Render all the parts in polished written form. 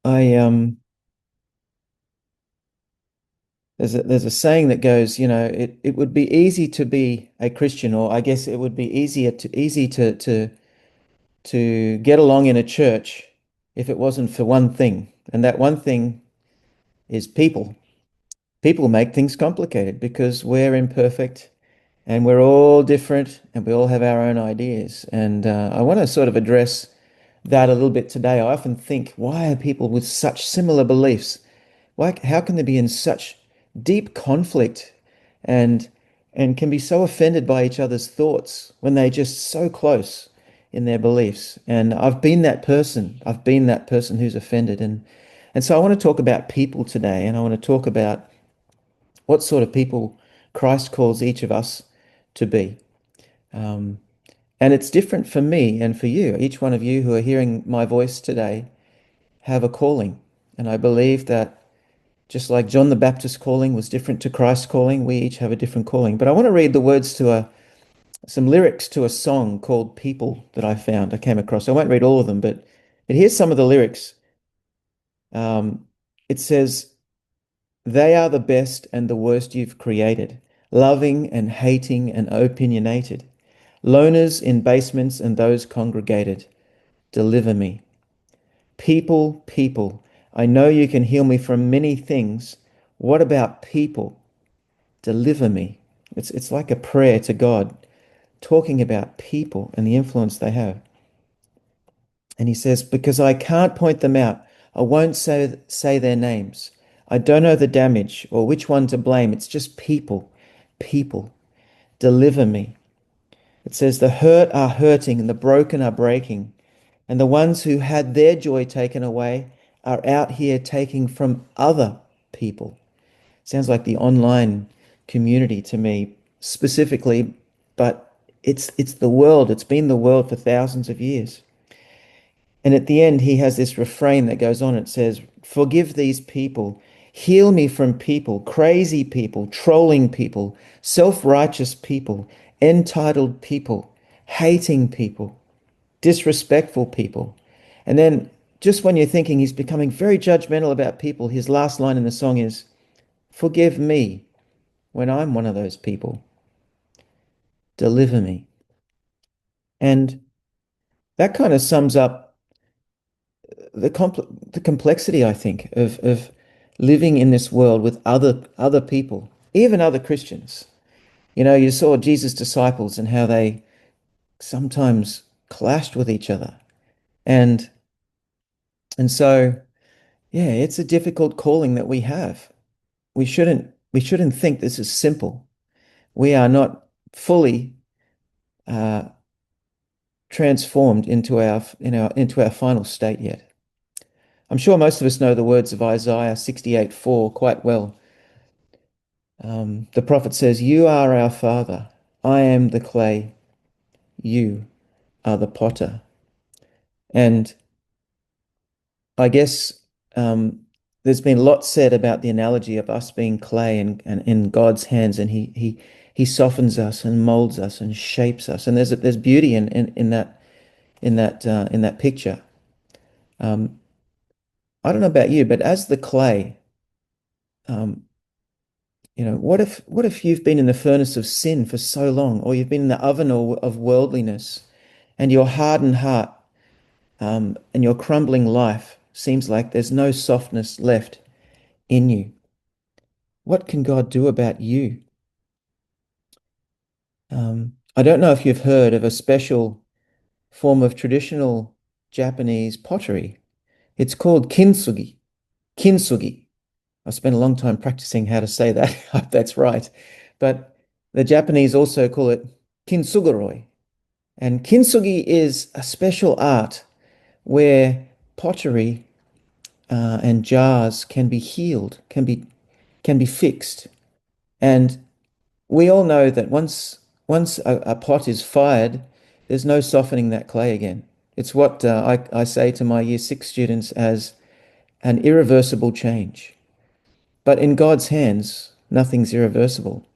I there's a saying that goes, it would be easy to be a Christian, or I guess it would be easy to get along in a church if it wasn't for one thing. And that one thing is people. People make things complicated because we're imperfect and we're all different and we all have our own ideas. And I want to sort of address that a little bit today. I often think, why are people with such similar beliefs? How can they be in such deep conflict and and can be so offended by each other's thoughts when they're just so close in their beliefs? And I've been that person. I've been that person who's offended. And so I want to talk about people today, and I want to talk about what sort of people Christ calls each of us to be. Um, and it's different for me and for you. Each one of you who are hearing my voice today have a calling. And I believe that just like John the Baptist's calling was different to Christ's calling, we each have a different calling. But I want to read the words to some lyrics to a song called People that I came across. I won't read all of them, but here's some of the lyrics. It says, they are the best and the worst you've created, loving and hating and opinionated, loners in basements and those congregated. Deliver me. People, people, I know you can heal me from many things. What about people? Deliver me. It's like a prayer to God, talking about people and the influence they have. And he says, because I can't point them out, I won't say their names. I don't know the damage or which one to blame. It's just people, people. Deliver me. It says, the hurt are hurting and the broken are breaking. And the ones who had their joy taken away are out here taking from other people. Sounds like the online community to me specifically, but it's the world. It's been the world for thousands of years. And at the end, he has this refrain that goes on. It says, forgive these people, heal me from people, crazy people, trolling people, self-righteous people, entitled people, hating people, disrespectful people. And then just when you're thinking he's becoming very judgmental about people, his last line in the song is, forgive me when I'm one of those people. Deliver me. And that kind of sums up the complexity, I think, of living in this world with other people, even other Christians. You saw Jesus' disciples and how they sometimes clashed with each other. And and so, yeah, it's a difficult calling that we have. We shouldn't think this is simple. We are not fully uh, transformed into our final state yet. I'm sure most of us know the words of Isaiah 68:4 quite well. The prophet says, you are our father, I am the clay, you are the potter. And I guess um, there's been lots said about the analogy of us being clay and in God's hands, and he softens us and molds us and shapes us. And there's beauty in that picture. Um, I don't know about you, but as the clay, um, what if you've been in the furnace of sin for so long, or you've been in the oven of worldliness, and your hardened heart and your crumbling life seems like there's no softness left in you? What can God do about you? I don't know if you've heard of a special form of traditional Japanese pottery. It's called kintsugi. Kintsugi. I spent a long time practicing how to say that. I hope that's right. But the Japanese also call it kintsukuroi. And kintsugi is a special art where pottery and jars can be healed, can be fixed. And we all know that once a pot is fired, there's no softening that clay again. It's what I say to my year six students as an irreversible change. But in God's hands, nothing's irreversible.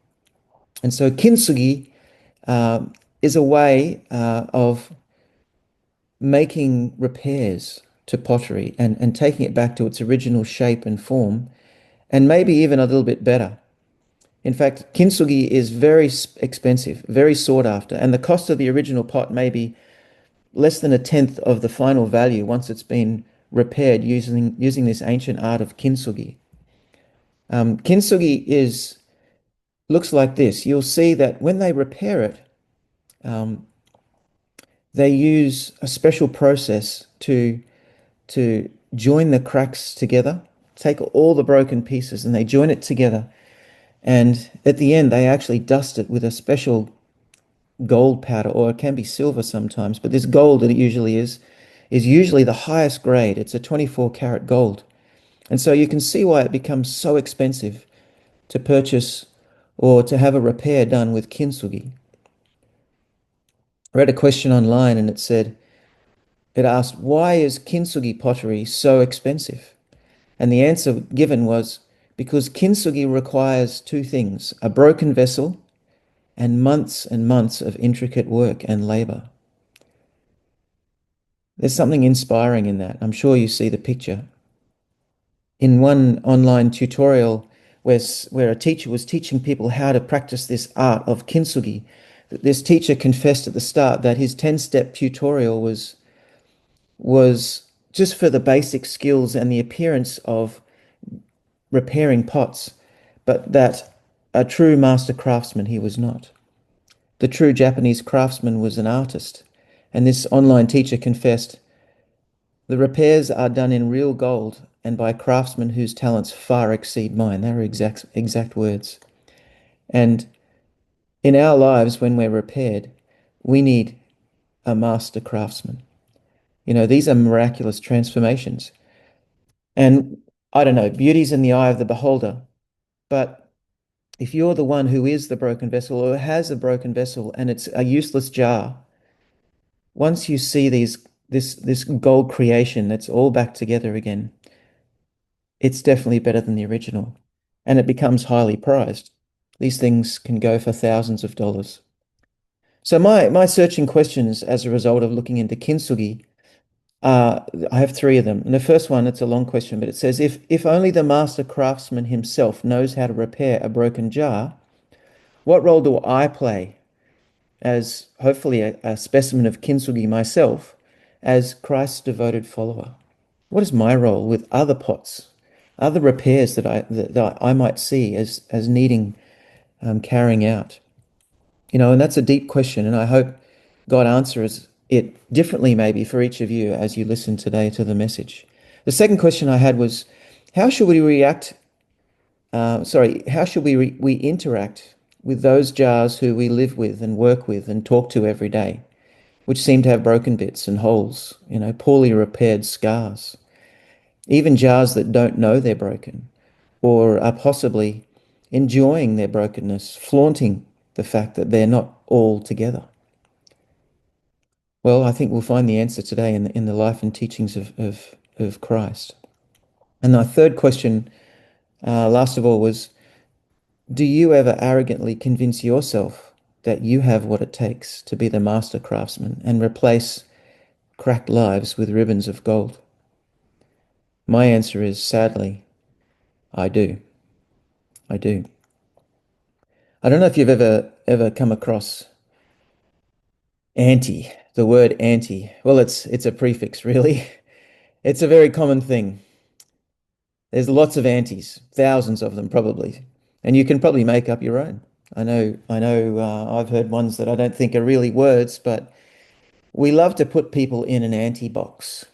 And so kintsugi is a way of making repairs to pottery and taking it back to its original shape and form, and maybe even a little bit better. In fact, kintsugi is very expensive, very sought after, and the cost of the original pot may be less than a tenth of the final value once it's been repaired using this ancient art of kintsugi. Kintsugi is looks like this. You'll see that when they repair it, um, they use a special process to join the cracks together, take all the broken pieces and they join it together. And at the end, they actually dust it with a special gold powder, or it can be silver sometimes, but this gold that it usually is usually the highest grade. It's a 24 karat gold. And so you can see why it becomes so expensive to purchase or to have a repair done with kintsugi. I read a question online and it asked, why is kintsugi pottery so expensive? And the answer given was because kintsugi requires two things, a broken vessel and months of intricate work and labor. There's something inspiring in that. I'm sure you see the picture. In one online tutorial where a teacher was teaching people how to practice this art of kintsugi, this teacher confessed at the start that his 10-step tutorial was just for the basic skills and the appearance of repairing pots, but that a true master craftsman he was not. The true Japanese craftsman was an artist, and this online teacher confessed, the repairs are done in real gold and by craftsmen whose talents far exceed mine. They were exact words. And in our lives, when we're repaired, we need a master craftsman. You know, these are miraculous transformations. And I don't know, beauty's in the eye of the beholder. But if you're the one who is the broken vessel or has a broken vessel and it's a useless jar, once you see this gold creation that's all back together again, it's definitely better than the original. And it becomes highly prized. These things can go for thousands of dollars. So my searching questions as a result of looking into kintsugi, I have three of them. And the first one, it's a long question, but it says, if only the master craftsman himself knows how to repair a broken jar, what role do I play as hopefully a specimen of kintsugi myself as Christ's devoted follower? What is my role with other pots, other repairs that I might see as needing carrying out? You know, and that's a deep question, and I hope God answers it differently maybe for each of you as you listen today to the message. The second question I had was, how should we react? How should we interact with those jars who we live with and work with and talk to every day, which seem to have broken bits and holes, you know, poorly repaired scars, even jars that don't know they're broken or are possibly enjoying their brokenness, flaunting the fact that they're not all together? Well, I think we'll find the answer today in the life and teachings of Christ. And the third question, last of all, was, do you ever arrogantly convince yourself that you have what it takes to be the master craftsman and replace cracked lives with ribbons of gold? My answer is, sadly, I do. I do. I don't know if you've ever come across anti, the word anti. Well, it's a prefix, really. It's a very common thing. There's lots of antis, thousands of them probably, and you can probably make up your own. I've heard ones that I don't think are really words, but we love to put people in an anti box.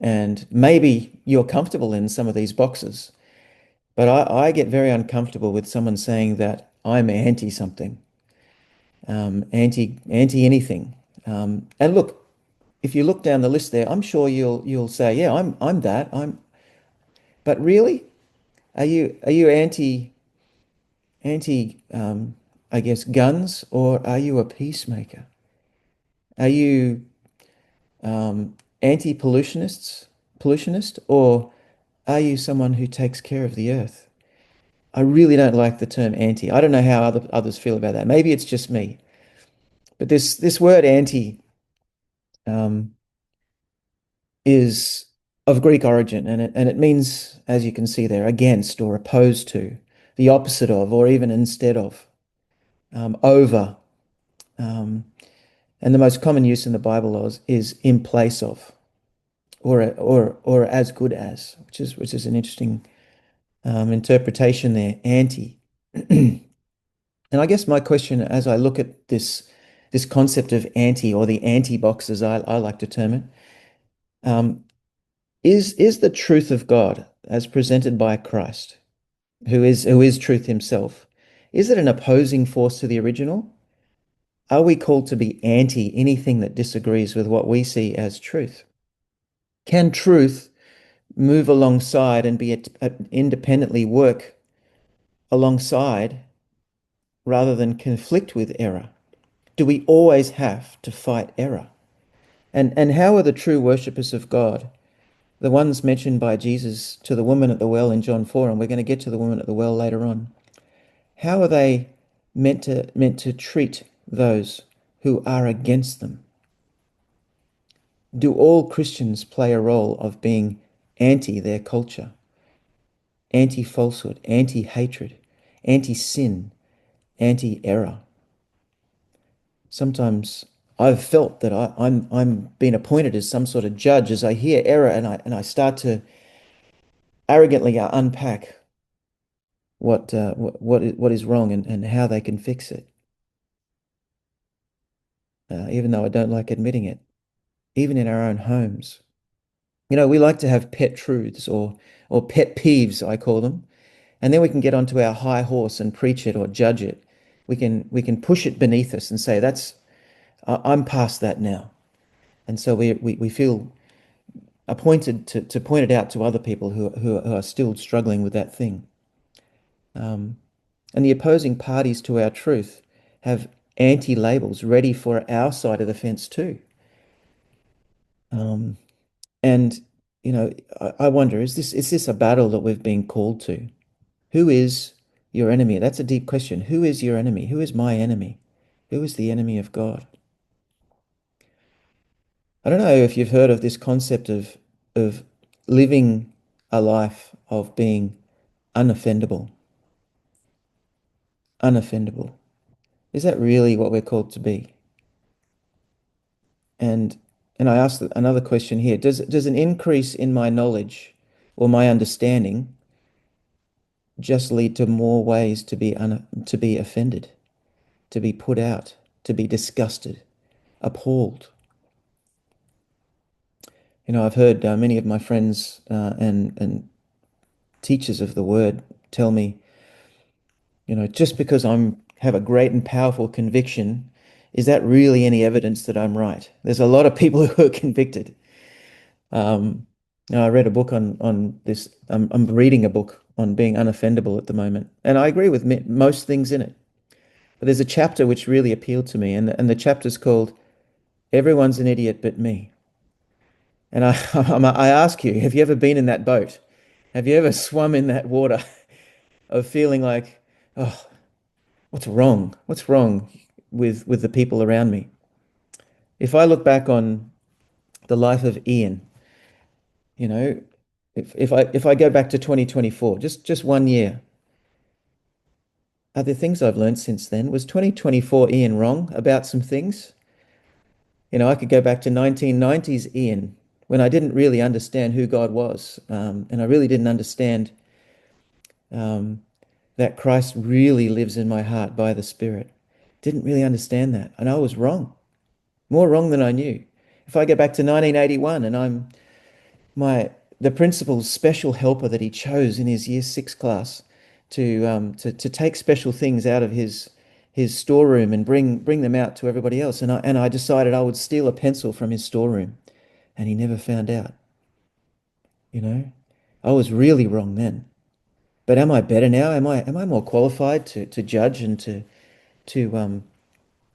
And maybe you're comfortable in some of these boxes, but I get very uncomfortable with someone saying that I'm anti something, anti anything. And look, if you look down the list there, I'm sure you'll say, yeah, I'm that. But really, are you anti I guess guns, or are you a peacemaker? Are you pollutionist, or are you someone who takes care of the earth? I really don't like the term anti. I don't know how others feel about that. Maybe it's just me. But this word anti um, is of Greek origin, and it means, as you can see there, against or opposed to, the opposite of, or even instead of, over. Um, and the most common use in the Bible is in place of, or as good as, which is an interesting interpretation there, anti. And I guess my question, as I look at this concept of anti, or the anti box, as I like to term it, um, is the truth of God as presented by Christ, who is truth himself, is it an opposing force to the original? Are we called to be anti anything that disagrees with what we see as truth? Can truth move alongside and be independently work alongside rather than conflict with error? Do we always have to fight error? And how are the true worshippers of God, the ones mentioned by Jesus to the woman at the well in John 4, and we're going to get to the woman at the well later on, how are they meant to treat those who are against them? Do all Christians play a role of being anti their culture, anti falsehood, anti hatred, anti sin, anti error? Sometimes I've felt that I'm being appointed as some sort of judge as I hear error, and I start to arrogantly unpack what is wrong, and how they can fix it, even though I don't like admitting it, even in our own homes. We like to have pet truths, or pet peeves, I call them, and then we can get onto our high horse and preach it or judge it. We can push it beneath us and say, I'm past that now. And so we feel appointed to point it out to other people who are still struggling with that thing. And the opposing parties to our truth have anti-labels ready for our side of the fence too. Um, and I wonder, is this a battle that we've been called to? Who is your enemy? That's a deep question. Who is your enemy? Who is my enemy? Who is the enemy of God? I don't know if you've heard of this concept of living a life of being unoffendable. Unoffendable. Is that really what we're called to be? And and I ask another question here. Does an increase in my knowledge or my understanding just lead to more ways to be offended, to be put out, to be disgusted, appalled? I've heard many of my friends and teachers of the word tell me, just because I'm have a great and powerful conviction, is that really any evidence that I'm right? There's a lot of people who are convicted. Um, I read a book on this. I'm reading a book on being unoffendable at the moment, and I agree with most things in it. But there's a chapter which really appealed to me, and the chapter's called "Everyone's an Idiot But Me." And I ask you, have you ever been in that boat? Have you ever swum in that water of feeling like, oh, what's wrong? What's wrong with the people around me? If I look back on the life of Ian, you know, if I go back to 2024, just one year, are there things I've learned since then? Was 2024 Ian wrong about some things? I could go back to 1990s Ian, when I didn't really understand who God was, and I really didn't understand um, that Christ really lives in my heart by the Spirit. Didn't really understand that, and I was wrong, more wrong than I knew. If I go back to 1981, and I'm the principal's special helper that he chose in his year 6 class to take special things out of his storeroom and bring them out to everybody else, and I decided I would steal a pencil from his storeroom, and he never found out. You know, I was really wrong then. But am I better now? Am I more qualified to judge and to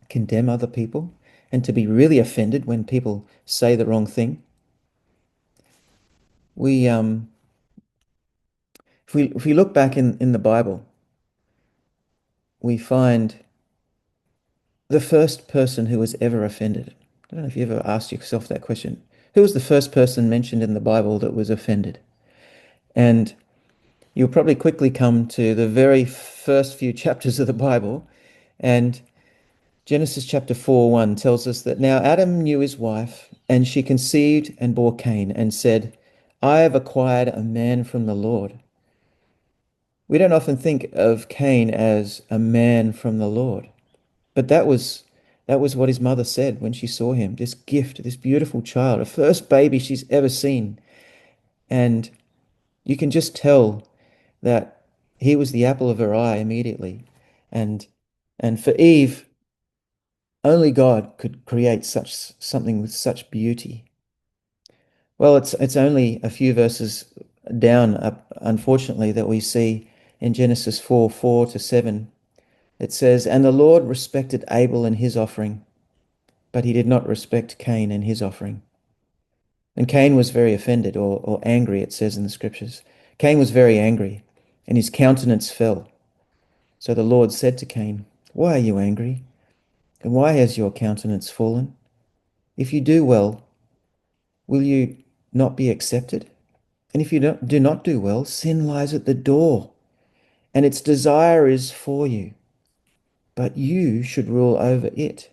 condemn other people, and to be really offended when people say the wrong thing? We if we look back in the Bible, we find the first person who was ever offended. I don't know if you ever asked yourself that question. Who was the first person mentioned in the Bible that was offended? And you'll probably quickly come to the very first few chapters of the Bible. And Genesis chapter 4:1 tells us that now Adam knew his wife, and she conceived and bore Cain, and said, I have acquired a man from the Lord. We don't often think of Cain as a man from the Lord, but that was what his mother said when she saw him, this gift, this beautiful child, a first baby she's ever seen. And you can just tell that he was the apple of her eye immediately. And and for Eve, only God could create such something with such beauty. Well, it's only a few verses down, unfortunately, that we see in Genesis 4:4-7. It says, And the Lord respected Abel and his offering, but he did not respect Cain and his offering. And Cain was very offended or angry, it says in the scriptures. Cain was very angry, and his countenance fell. So the Lord said to Cain, Why are you angry? And why has your countenance fallen? If you do well, will you not be accepted? And if you do not do well, sin lies at the door, and its desire is for you, but you should rule over it.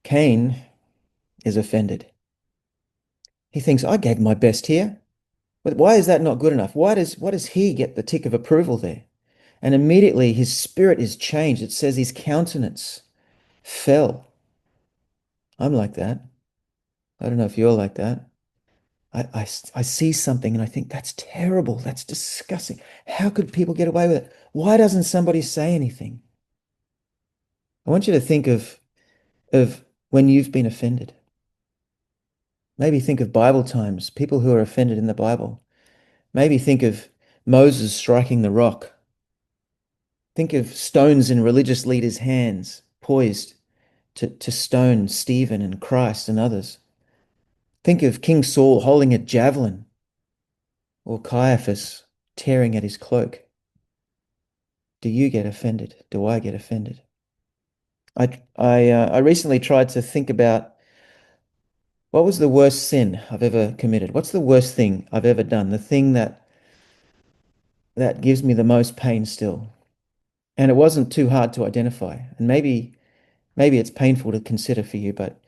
Cain is offended. He thinks, I gave my best here. But why is that not good enough? Why does he get the tick of approval there? And immediately his spirit is changed. It says his countenance fell. I'm like that. I don't know if you're like that. I see something and I think that's terrible. That's disgusting. How could people get away with it? Why doesn't somebody say anything? I want you to think of when you've been offended. Maybe think of Bible times, people who are offended in the Bible. Maybe think of Moses striking the rock. Think of stones in religious leaders' hands, poised to stone Stephen and Christ and others. Think of King Saul holding a javelin, or Caiaphas tearing at his cloak. Do you get offended? Do I get offended? I recently tried to think about what was the worst sin I've ever committed. What's the worst thing I've ever done? The thing that gives me the most pain still. And it wasn't too hard to identify. And maybe it's painful to consider for you, but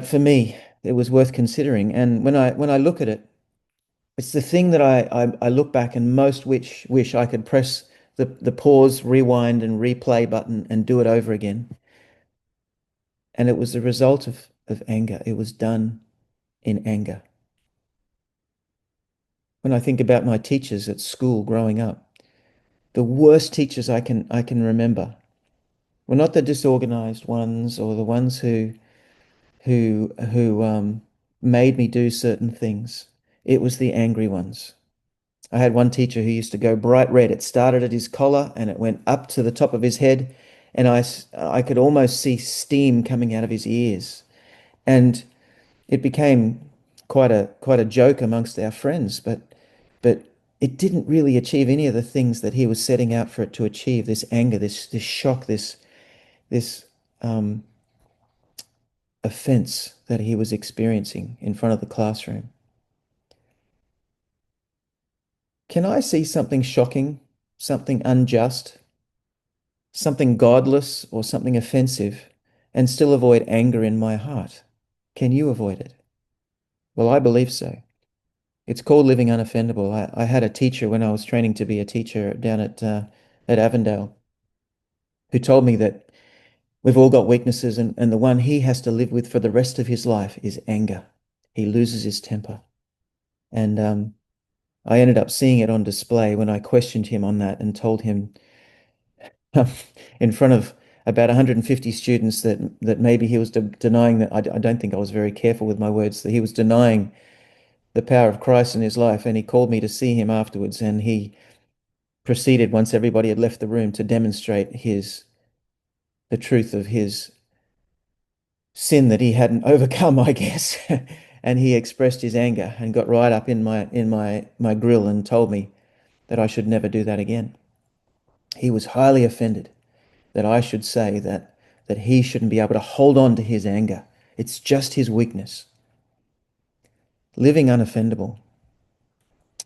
for me, it was worth considering. And when I look at it, it's the thing that I look back and most wish I could press the pause, rewind, and replay button and do it over again. And it was the result of anger. It was done in anger. When I think about my teachers at school growing up, the worst teachers I can remember were not the disorganized ones or the ones who made me do certain things. It was the angry ones. I had one teacher who used to go bright red. It started at his collar and it went up to the top of his head, and I could almost see steam coming out of his ears. And it became quite a joke amongst our friends, but it didn't really achieve any of the things that he was setting out for it to achieve. This anger, this shock, this offense that he was experiencing in front of the classroom. Can I see something shocking, something unjust, something godless, or something offensive, and still avoid anger in my heart? Can you avoid it? Well, I believe so. It's called living unoffendable. I had a teacher when I was training to be a teacher down at Avondale who told me that we've all got weaknesses, and the one he has to live with for the rest of his life is anger. He loses his temper. And I ended up seeing it on display when I questioned him on that and told him in front of about 150 students that maybe he was denying that. I don't think I was very careful with my words, that he was denying the power of Christ in his life. And he called me to see him afterwards, and he proceeded, once everybody had left the room, to demonstrate the truth of his sin that he hadn't overcome, I guess. And he expressed his anger and got right up in my grill and told me that I should never do that again. He was highly offended that I should say that he shouldn't be able to hold on to his anger. It's just his weakness. Living unoffendable.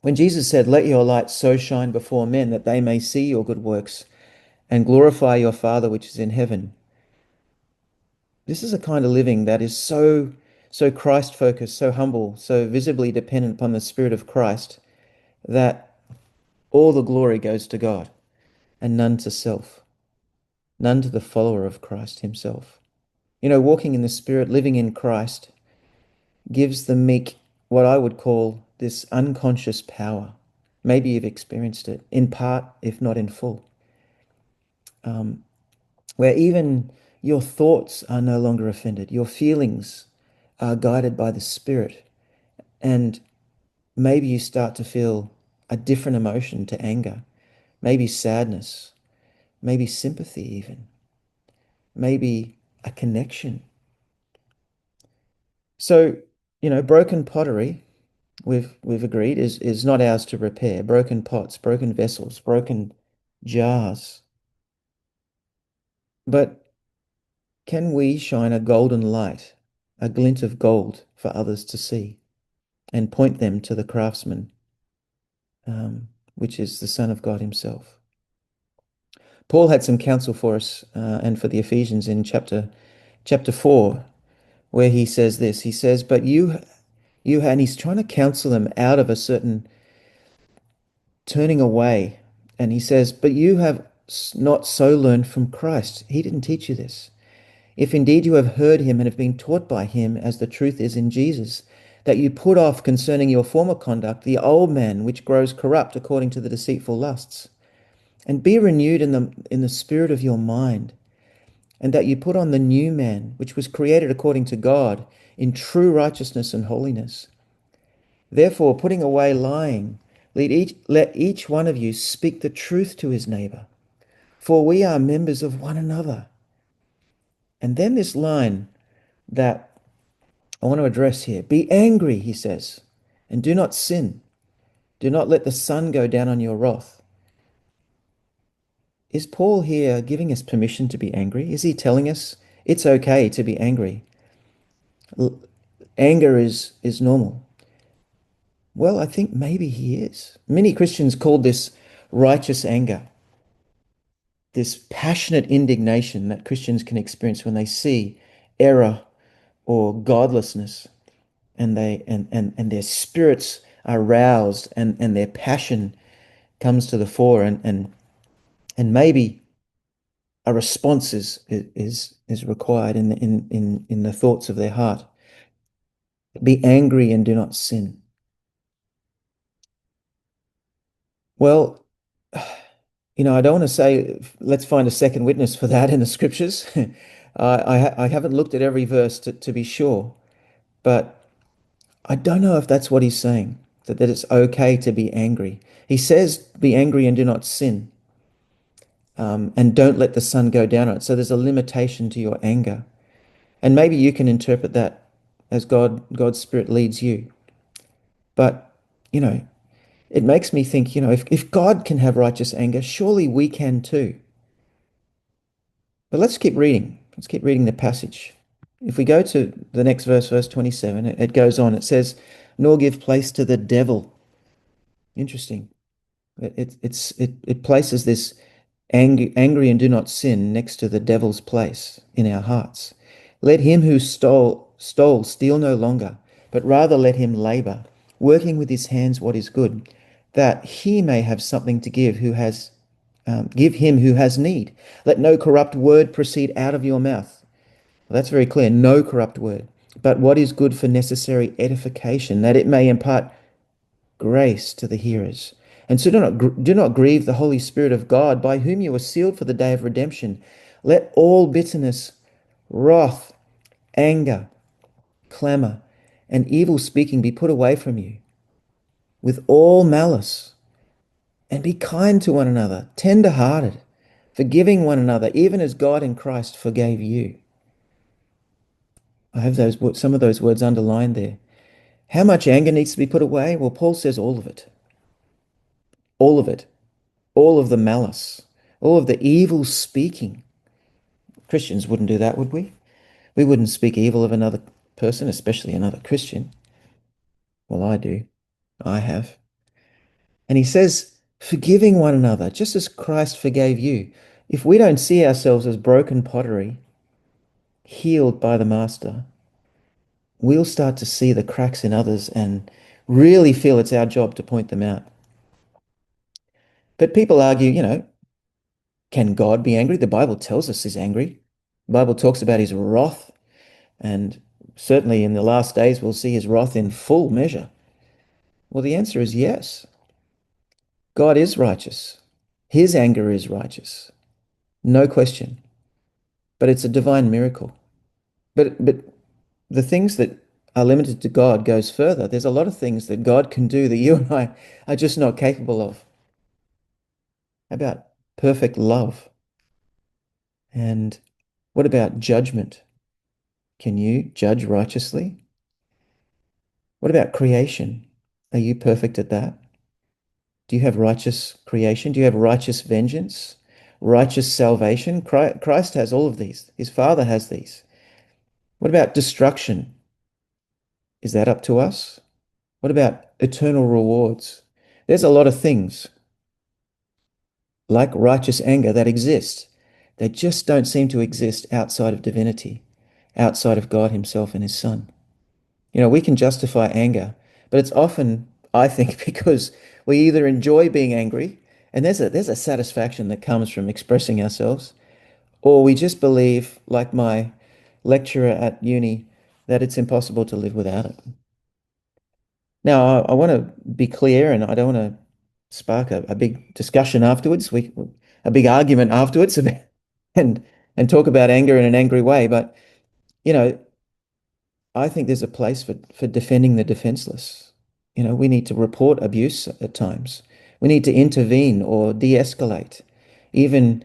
When Jesus said, "Let your light so shine before men that they may see your good works and glorify your Father which is in heaven," this is a kind of living that is so Christ focused, so humble, so visibly dependent upon the Spirit of Christ that all the glory goes to God and none to self, none to the follower of Christ himself. You know, walking in the Spirit, living in Christ, gives the meek what I would call this unconscious power. Maybe you've experienced it in part, if not in full, where even your thoughts are no longer offended, your feelings are guided by the Spirit, and maybe you start to feel a different emotion to anger, maybe sadness, maybe sympathy, even, maybe a connection. So, you know, broken pottery, we've agreed, is not ours to repair. Broken pots, broken vessels, broken jars. But can we shine a golden light, a glint of gold for others to see, and point them to the craftsman, which is the Son of God himself? Paul had some counsel for us and for the Ephesians in chapter 4, where he says this. He says, "But and he's trying to counsel them out of a certain turning away. And he says, "But you have not so learned from Christ." He didn't teach you this. "If indeed you have heard him and have been taught by him, as the truth is in Jesus, that you put off concerning your former conduct the old man which grows corrupt according to the deceitful lusts, and be renewed in the spirit of your mind, and that you put on the new man which was created according to God in true righteousness and holiness. Therefore, putting away lying, let each one of you speak the truth to his neighbor, for we are members of one another." And then this line that I want to address here: "Be angry," he says, "and do not sin. Do not let the sun go down on your wrath." Is Paul here giving us permission to be angry? Is he telling us it's okay to be angry? Anger is normal. Well, I think maybe he is. Many Christians call this righteous anger, this passionate indignation that Christians can experience when they see error or godlessness, and their spirits are roused, and their passion comes to the fore, and maybe a response is required in the thoughts of their heart. Be angry and do not sin. Well, you know, I don't want to say let's find a second witness for that in the scriptures. I haven't looked at every verse to be sure, but I don't know if that's what he's saying, that it's okay to be angry. He says, "Be angry and do not sin, and don't let the sun go down on it." So there's a limitation to your anger. And maybe you can interpret that as God's Spirit leads you. But, you know, it makes me think, you know, if God can have righteous anger, surely we can too. But let's keep reading. Let's keep reading the passage. If we go to the next verse, verse 27, it goes on. It says, "Nor give place to the devil." Interesting. It places this angry and do not sin next to the devil's place in our hearts. "Let him who stole steal no longer, but rather let him labor, working with his hands what is good, that he may have something to give him who has need. Let no corrupt word proceed out of your mouth." Well, that's very clear. No corrupt word, but what is good for necessary edification, that it may impart grace to the hearers. And so do not grieve the Holy Spirit of God, by whom you were sealed for the day of redemption. Let all bitterness, wrath, anger, clamor, and evil speaking be put away from you, with all malice, and be kind to one another, tender-hearted, forgiving one another, even as God in Christ forgave you. I have some of those words underlined there. How much anger needs to be put away? Well, Paul says all of it. All of it. All of the malice, all of the evil speaking. Christians wouldn't do that, would we? We wouldn't speak evil of another person, especially another Christian. Well, I do. I have. And he says, forgiving one another, just as Christ forgave you. If we don't see ourselves as broken pottery, healed by the Master, we'll start to see the cracks in others and really feel it's our job to point them out. But people argue, can God be angry? The Bible tells us he's angry. The Bible talks about his wrath, and certainly in the last days we'll see his wrath in full measure. Well, the answer is yes. God is righteous. His anger is righteous. No question. But it's a divine miracle. But the things that are limited to God goes further. There's a lot of things that God can do that you and I are just not capable of. How about perfect love? And what about judgment? Can you judge righteously? What about creation? Are you perfect at that? Do you have righteous creation? Do you have righteous vengeance? Righteous salvation? Christ has all of these. His Father has these. What about destruction? Is that up to us? What about eternal rewards? There's a lot of things like righteous anger that exist. They just don't seem to exist outside of divinity, outside of God Himself and His Son. We can justify anger, but it's often, I think, because we either enjoy being angry, and there's a satisfaction that comes from expressing ourselves, or we just believe, like my lecturer at uni, that it's impossible to live without it. Now, I want to be clear, and I don't want to spark a big discussion afterwards, a big argument afterwards, about, and and talk about anger in an angry way. But you know, I think there's a place for defending the defenseless. We need to report abuse at times. We need to intervene or de-escalate. Even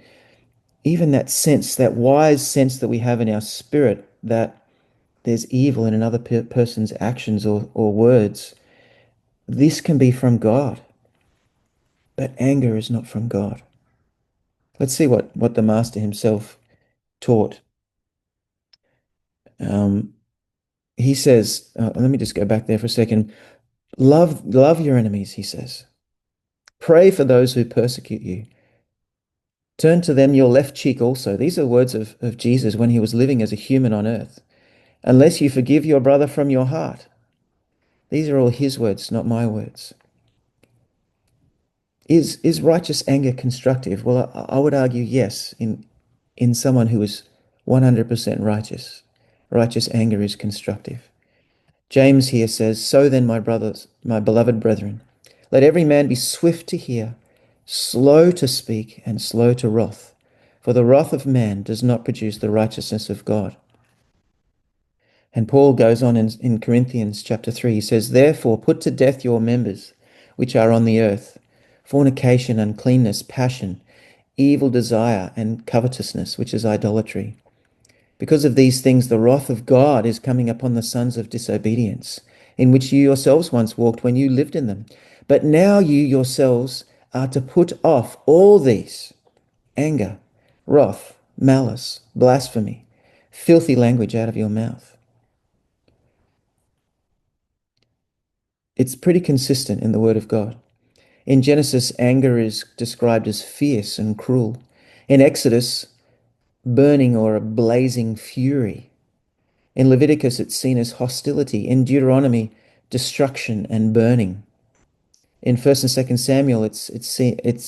even that sense, that wise sense that we have in our spirit that there's evil in another person's actions or words. This can be from God, but anger is not from God. Let's see what the Master himself taught. Um, he says, let me just go back there for a second. Love your enemies, he says. Pray for those who persecute you. Turn to them your left cheek also. These are words of Jesus when he was living as a human on earth. Unless you forgive your brother from your heart. These are all his words, not my words. Is righteous anger constructive? Well, I would argue yes, in someone who is 100% righteous. Righteous anger is constructive. James here says, so then, my brothers, my beloved brethren, let every man be swift to hear, slow to speak, and slow to wrath. For the wrath of man does not produce the righteousness of God. And Paul goes on in Corinthians chapter 3, he says, therefore put to death your members, which are on the earth, fornication, uncleanness, passion, evil desire, and covetousness, which is idolatry. Because of these things, the wrath of God is coming upon the sons of disobedience, in which you yourselves once walked when you lived in them. But now you yourselves are to put off all these: anger, wrath, malice, blasphemy, filthy language out of your mouth. It's pretty consistent in the Word of God. In Genesis, anger is described as fierce and cruel. In Exodus, burning or a blazing fury. In Leviticus, it's seen as hostility. In Deuteronomy, destruction and burning. In 1st and 2nd Samuel,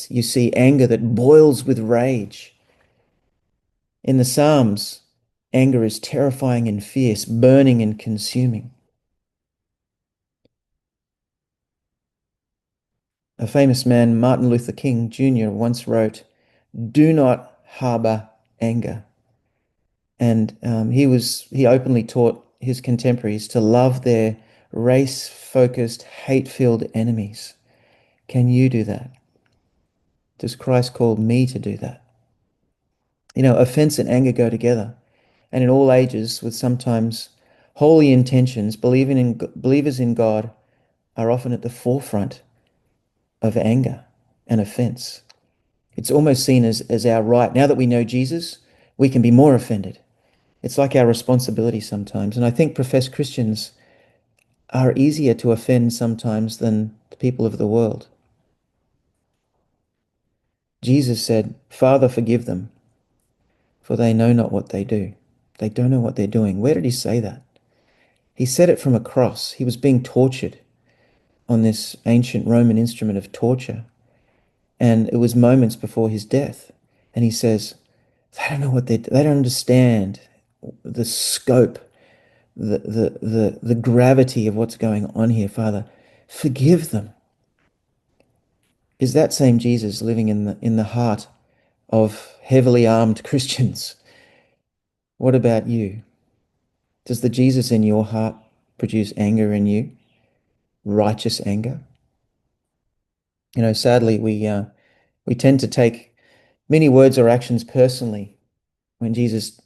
you see anger that boils with rage. In the Psalms, anger is terrifying and fierce, burning and consuming. A famous man, Martin Luther King Jr., once wrote, "Do not harbor anger." And he openly taught his contemporaries to love their race-focused, hate-filled enemies. Can you do that? Does Christ call me to do that? Offense and anger go together, and in all ages, with sometimes holy intentions, believers in God are often at the forefront of anger and offense. It's almost seen as our right. Now that we know Jesus, we can be more offended. It's like our responsibility sometimes. And I think professed Christians are easier to offend sometimes than the people of the world. Jesus said, Father, forgive them, for they know not what they do. They don't know what they're doing. Where did he say that? He said it from a cross. He was being tortured on this ancient Roman instrument of torture. And it was moments before his death. And he says, they don't know what they don't understand the scope, the gravity of what's going on here, Father. Forgive them. Is that same Jesus living in the heart of heavily armed Christians? What about you? Does the Jesus in your heart produce anger in you? Righteous anger? Sadly, we tend to take many words or actions personally when Jesus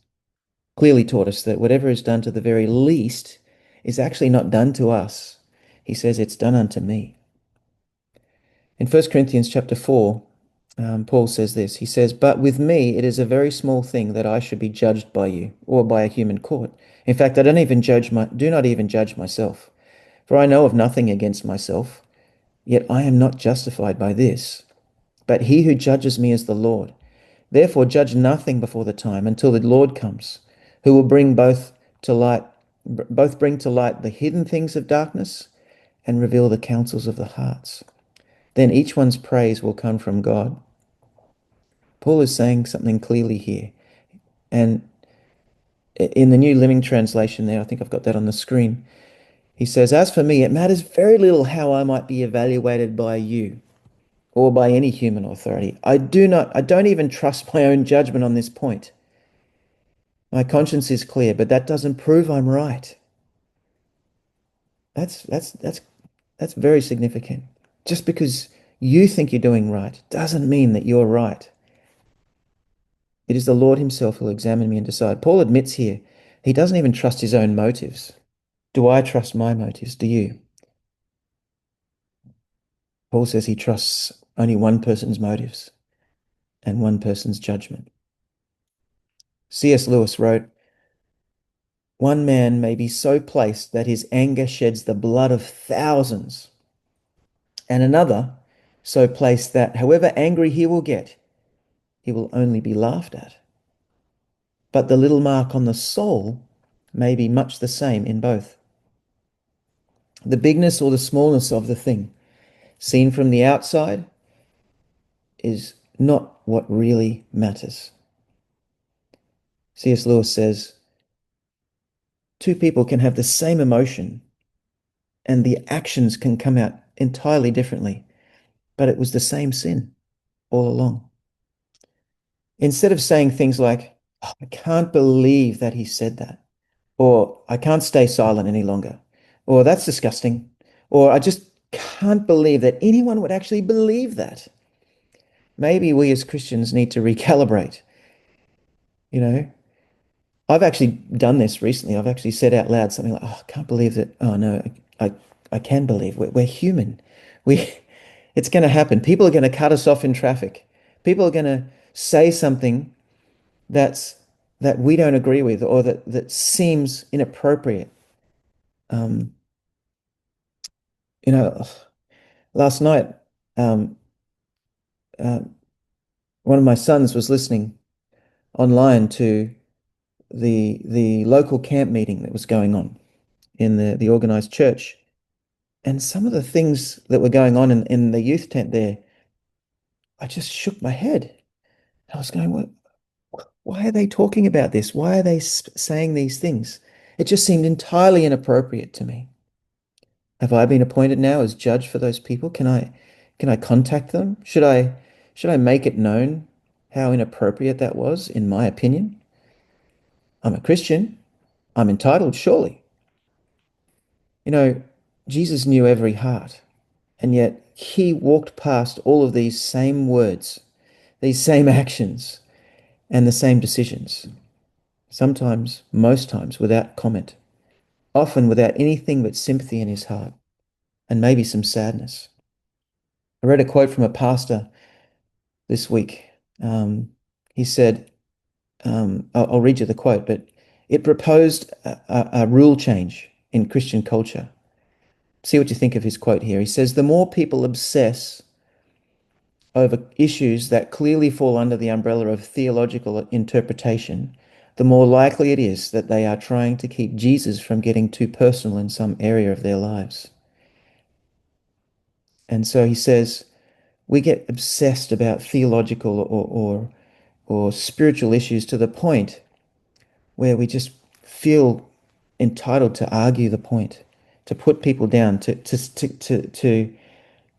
clearly taught us that whatever is done to the very least is actually not done to us. He says it's done unto me. In 1 Corinthians chapter 4, Paul says this. He says, but with me it is a very small thing that I should be judged by you or by a human court. In fact, I do not even judge myself. For I know of nothing against myself, yet I am not justified by this. But he who judges me is the Lord. Therefore judge nothing before the time until the Lord comes, who will both bring to light the hidden things of darkness and reveal the counsels of the hearts. Then each one's praise will come from God. Paul is saying something clearly here. And in the New Living Translation there, I think I've got that on the screen, he says, as for me, it matters very little how I might be evaluated by you or by any human authority. I don't even trust my own judgment on this point. My conscience is clear, but that doesn't prove I'm right. That's very significant. Just because you think you're doing right doesn't mean that you're right. It is the Lord himself who will examine me and decide. Paul admits here he doesn't even trust his own motives. Do I trust my motives? Do you? Paul says he trusts only one person's motives and one person's judgment. C.S. Lewis wrote, one man may be so placed that his anger sheds the blood of thousands, and another so placed that however angry he will get, he will only be laughed at. But the little mark on the soul may be much the same in both. The bigness or the smallness of the thing, seen from the outside, is not what really matters. C.S. Lewis says, two people can have the same emotion and the actions can come out entirely differently, but it was the same sin all along. Instead of saying things like, oh, I can't believe that he said that, or I can't stay silent any longer, or that's disgusting, or I just can't believe that anyone would actually believe that. Maybe we as Christians need to recalibrate. You know, I've actually done this recently. I've actually said out loud something like, "Oh, I can't believe that." Oh no, I, I can believe we're human. We, it's going to happen. People are going to cut us off in traffic. People are going to say something that we don't agree with or that seems inappropriate. Um, you know, last night, um, uh, one of my sons was listening online to the local camp meeting that was going on in the organized church. And some of the things that were going on in the youth tent there, I just shook my head. I was going, why are they talking about this? Why are they saying these things? It just seemed entirely inappropriate to me. Have I been appointed now as judge for those people? Can I contact them? Should I make it known how inappropriate that was, in my opinion? I'm a Christian. I'm entitled, surely. You know, Jesus knew every heart, and yet he walked past all of these same words, these same actions, and the same decisions. Sometimes, most times, without comment, often without anything but sympathy in his heart, and maybe some sadness. I read a quote from a pastor this week. He said, I'll read you the quote, but It proposed a rule change in Christian culture. See what you think of his quote here. He says, the more people obsess over issues that clearly fall under the umbrella of theological interpretation, the more likely it is that they are trying to keep Jesus from getting too personal in some area of their lives. And so he says, we get obsessed about theological or spiritual issues to the point where we just feel entitled to argue the point, to put people down, to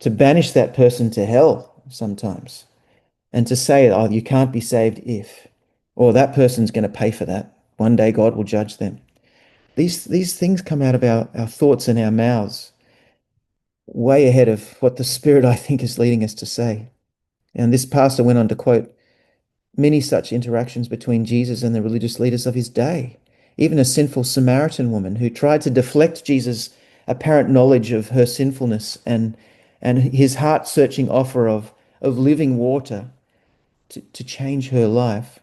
banish that person to hell sometimes, and to say, oh, you can't be saved if, or that person's going to pay for that. One day God will judge them. These things come out of our thoughts and our mouths way ahead of what the Spirit, I think, is leading us to say. And this pastor went on to quote many such interactions between Jesus and the religious leaders of his day. Even a sinful Samaritan woman who tried to deflect Jesus' apparent knowledge of her sinfulness and his heart-searching offer of living water to change her life.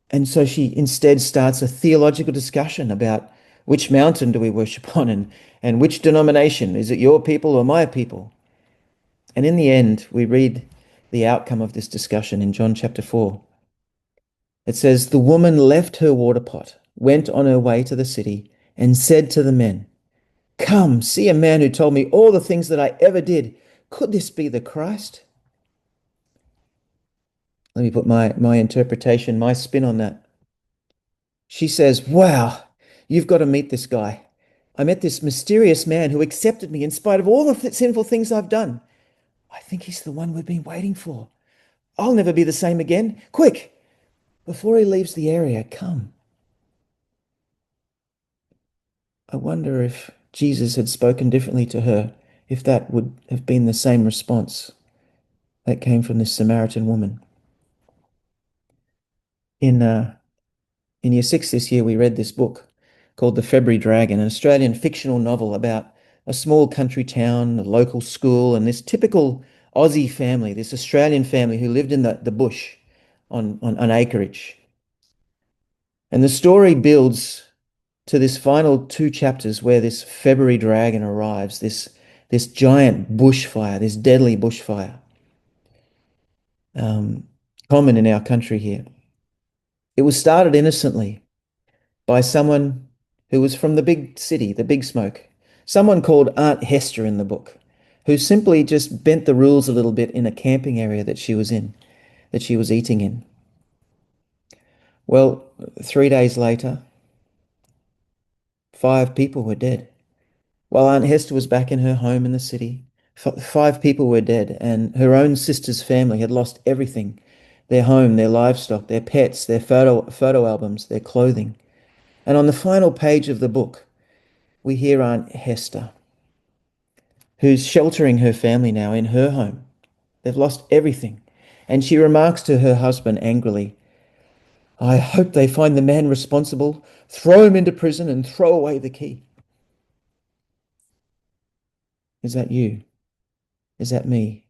And so she instead starts a theological discussion about which mountain do we worship on and which denomination? Is it your people or my people? And in the end, we read the outcome of this discussion in John chapter 4. It says, the woman left her water pot, went on her way to the city, and said to the men, come, see a man who told me all the things that I ever did. Could this be the Christ? Let me put my interpretation, my spin on that. She says, wow, you've got to meet this guy. I met this mysterious man who accepted me in spite of all the sinful things I've done. I think he's the one we've been waiting for. I'll never be the same again. Quick, before he leaves the area, come. I wonder if Jesus had spoken differently to her, if that would have been the same response that came from this Samaritan woman. In year six this year, we read this book called The February Dragon, an Australian fictional novel about a small country town, a local school, and this typical Aussie family, this Australian family who lived in the bush on acreage. And the story builds to this final two chapters where this February dragon arrives, this giant bushfire, this deadly bushfire, um, common in our country here. It was started innocently by someone who was from the big city, the big smoke, someone called Aunt Hester in the book, who simply just bent the rules a little bit in a camping area that she was in, that she was eating in. Well, 3 days later, 5 people were dead. While Aunt Hester was back in her home in the city, 5 people were dead, and her own sister's family had lost everything: their home, their livestock, their pets, their photo albums, their clothing. And on the final page of the book, we hear Aunt Hester, who's sheltering her family now in her home. They've lost everything. And she remarks to her husband angrily, I hope they find the man responsible, throw him into prison, and throw away the key. Is that you? Is that me?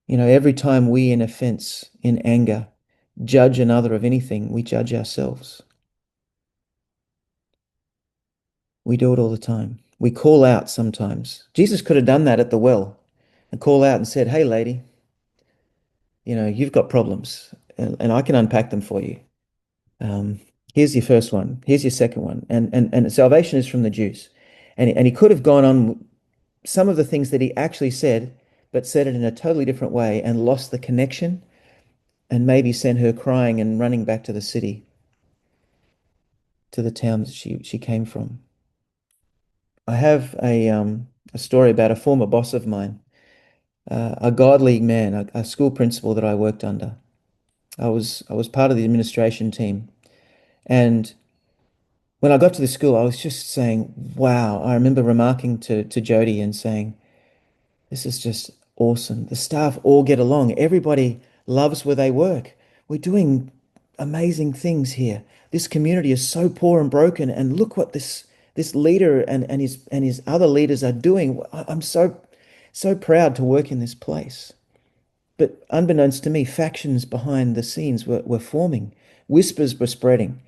You know, every time we, in offense, in anger, judge another of anything, we judge ourselves. We do it all the time. We call out sometimes. Jesus could have done that at the well and call out and said, hey, lady, you know, you've got problems and I can unpack them for you. Um, here's your first one. Here's your second one. And salvation is from the Jews. And he could have gone on some of the things that he actually said, but said it in a totally different way and lost the connection and maybe sent her crying and running back to the city, to the town that she came from. I have a story about a former boss of mine, a godly man, a school principal that I worked under. I was part of the administration team, and when I got to the school, I was just saying, "Wow!" I remember remarking to Jody and saying, "This is just awesome. The staff all get along. Everybody loves where they work. We're doing amazing things here. This community is so poor and broken, and look what this leader and his other leaders are doing. I'm so proud to work in this place." But unbeknownst to me, factions behind the scenes were forming. whispers were spreading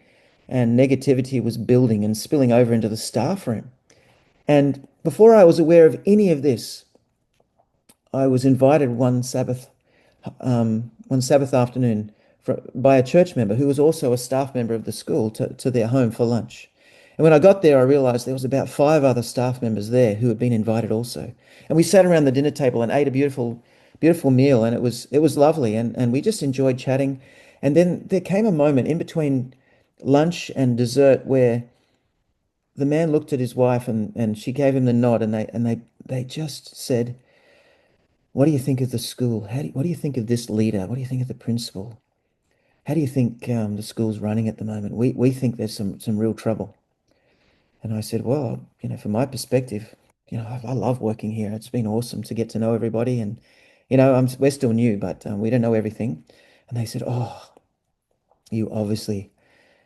and negativity was building and spilling over into the staff room. And before I was aware of any of this, I was invited one Sabbath afternoon by a church member who was also a staff member of the school to their home for lunch. And when I got there, I realized there was about five other staff members there who had been invited also. And we sat around the dinner table and ate a beautiful meal, and it was lovely, and we just enjoyed chatting. And then there came a moment in between lunch and dessert where the man looked at his wife and she gave him the nod, and they just said, "What do you think of the school? What do you think of this leader? What do you think of the principal? How do you think the school's running at the moment? We think there's some real trouble." And I said, "Well, from my perspective, I love working here. It's been awesome to get to know everybody, and we're still new, but we don't know everything." And they said, "Oh, you obviously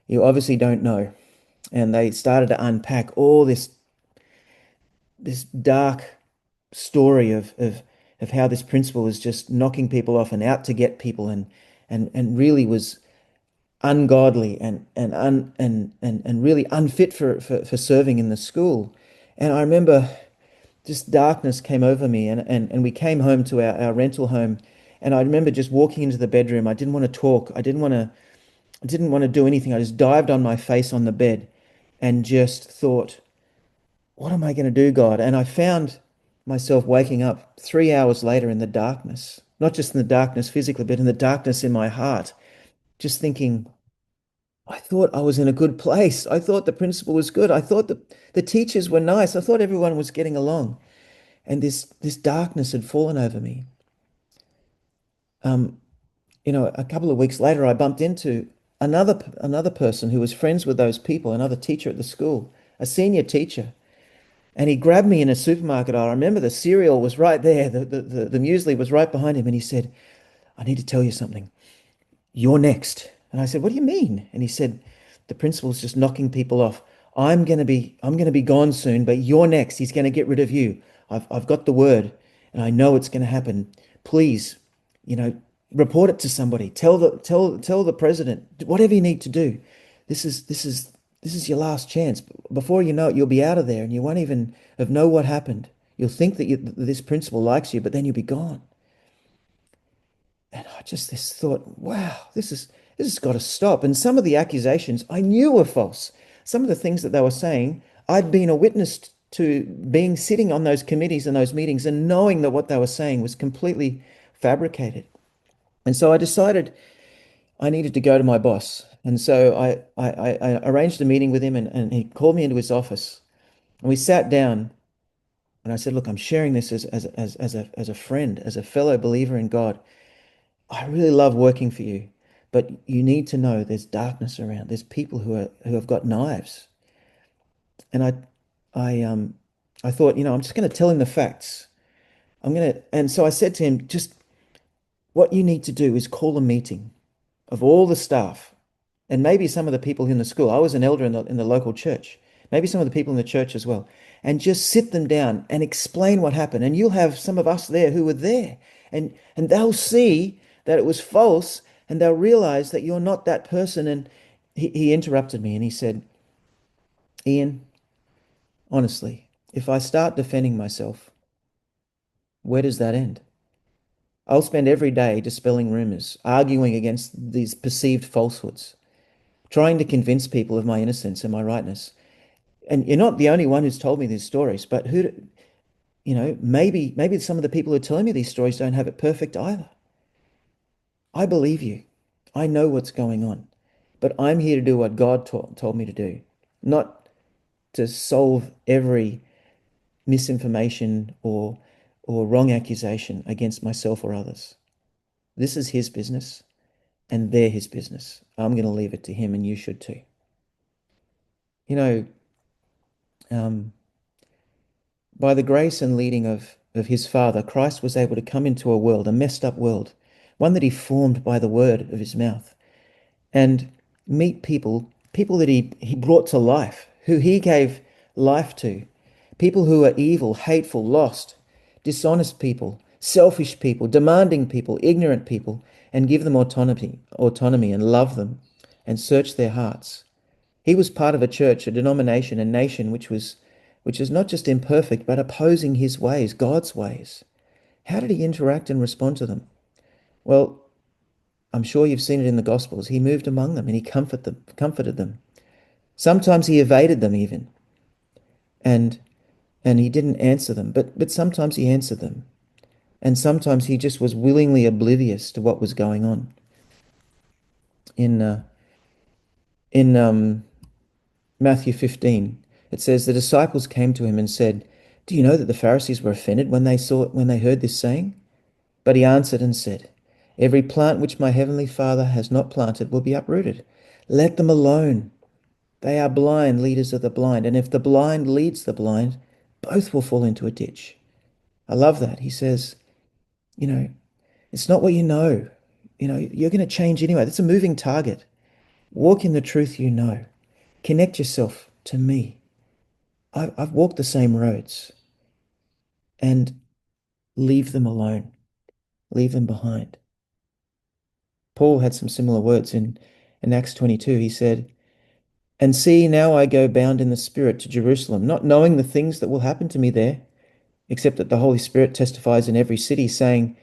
you obviously don't know." And they started to unpack all this dark story of how this principal is just knocking people off and out to get people, and really was ungodly and really unfit for serving in the school. And I remember just darkness came over me, and we came home to our rental home, and I remember just walking into the bedroom. I didn't want to talk. I didn't want to do anything. I just dived on my face on the bed and just thought, what am I going to do, God? And I found myself waking up 3 hours later in the darkness, not just in the darkness physically, but in the darkness in my heart, just thinking, I thought I was in a good place. I thought the principal was good. I thought the teachers were nice. I thought everyone was getting along. And this darkness had fallen over me. Um, a couple of weeks later, I bumped into another person who was friends with those people, another teacher at the school, a senior teacher. And he grabbed me in a supermarket aisle. I remember the cereal was right there, the muesli was right behind him, and he said, "I need to tell you something. You're next." And I said, "What do you mean?" And he said, "The principal's just knocking people off. I'm gonna be gone soon, but you're next. He's gonna get rid of you. I've got the word, and I know it's gonna happen. Please, you know, report it to somebody. Tell the president. Whatever you need to do. This is your last chance. Before you know it, you'll be out of there, and you won't even know what happened. You'll think that this principal likes you, but then you'll be gone." And I just this thought, wow, this has got to stop. And some of the accusations I knew were false. Some of the things that they were saying, I'd been a witness to, being sitting on those committees and those meetings and knowing that what they were saying was completely fabricated. And so I decided I needed to go to my boss. And so I arranged a meeting with him, and he called me into his office, and we sat down, and I said, "Look, I'm sharing this as a friend, as a fellow believer in God. I really love working for you, but you need to know there's darkness around. There's people who have got knives." And I thought, I'm just going to tell him the facts. And so I said to him, just what you need to do is call a meeting of all the staff and maybe some of the people in the school. I was an elder in the local church, maybe some of the people in the church as well, and just sit them down and explain what happened. And you'll have some of us there who were there, and they'll see that it was false, and they'll realize that you're not that person. And he interrupted me and he said, "Ian, honestly, if I start defending myself, where does that end? I'll spend every day dispelling rumors, arguing against these perceived falsehoods, trying to convince people of my innocence and my rightness. And you're not the only one who's told me these stories, but maybe some of the people who are telling me these stories don't have it perfect either. I believe you. I know what's going on, but I'm here to do what God told me to do, not to solve every misinformation or wrong accusation against myself or others. This is his business, and they're his business. I'm going to leave it to him, and you should too." You know, um, by the grace and leading of his Father, Christ was able to come into a world, a messed up world, one that he formed by the word of his mouth, and meet people that he brought to life, who he gave life to, people who are evil, hateful, lost, dishonest people, selfish people, demanding people, ignorant people, and give them autonomy and love them and search their hearts. He was part of a church, a denomination, a nation which is not just imperfect, but opposing his ways, God's ways. How did he interact and respond to them? Well, I'm sure you've seen it in the Gospels. He moved among them and he comforted them. Sometimes he evaded them even, and he didn't answer them, but sometimes he answered them. And sometimes he just was willingly oblivious to what was going on. In Matthew 15, it says the disciples came to him and said, "Do you know that the Pharisees were offended when they heard this saying?" But he answered and said, "Every plant which my heavenly Father has not planted will be uprooted. Let them alone. They are blind leaders of the blind, and if the blind leads the blind, both will fall into a ditch." I love that. He says, you know, it's not what you know. You're going to change anyway. That's a moving target. Walk in the truth you know. Connect yourself to me. I've walked the same roads, and leave them alone. Leave them behind. Paul had some similar words in Acts 22. He said, "And see, now I go bound in the Spirit to Jerusalem, not knowing the things that will happen to me there, except that the Holy Spirit testifies in every city, saying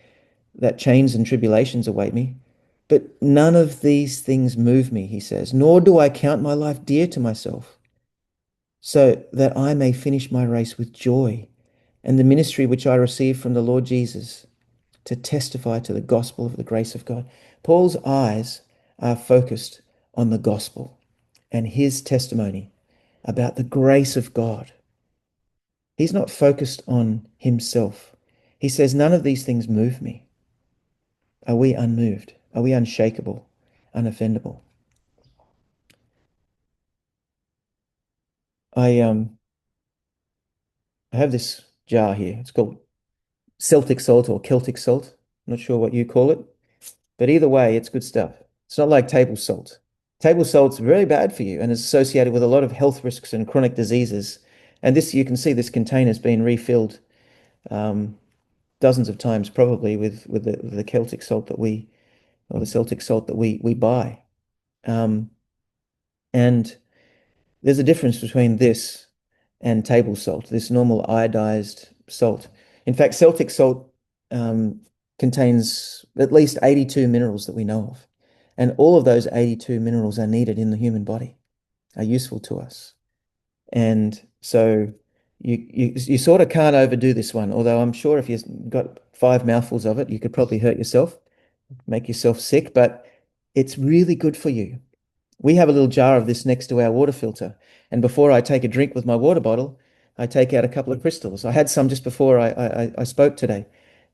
that chains and tribulations await me. But none of these things move me," he says, "nor do I count my life dear to myself, so that I may finish my race with joy and the ministry which I received from the Lord Jesus to testify to the gospel of the grace of God." Paul's eyes are focused on the gospel and his testimony about the grace of God. He's not focused on himself. He says, none of these things move me. Are we unmoved? Are we unshakable, unoffendable? I have this jar here. It's called Celtic salt or Celtic salt. I'm not sure what you call it, but either way, it's good stuff. It's not like table salt. Table salt's very bad for you and is associated with a lot of health risks and chronic diseases. And this, you can see this container's been refilled um, dozens of times probably with the Celtic salt that we, or the Celtic salt that we buy. Um, and there's a difference between this and table salt, this normal iodized salt. In fact, Celtic salt um, contains at least 82 minerals that we know of. And all of those 82 minerals are needed in the human body, are useful to us. And so you sort of can't overdo this one, although I'm sure if you got 5 mouthfuls of it, you could probably hurt yourself, make yourself sick, but it's really good for you. We have a little jar of this next to our water filter. And before I take a drink with my water bottle, I take out a couple of crystals. I had some just before I spoke today.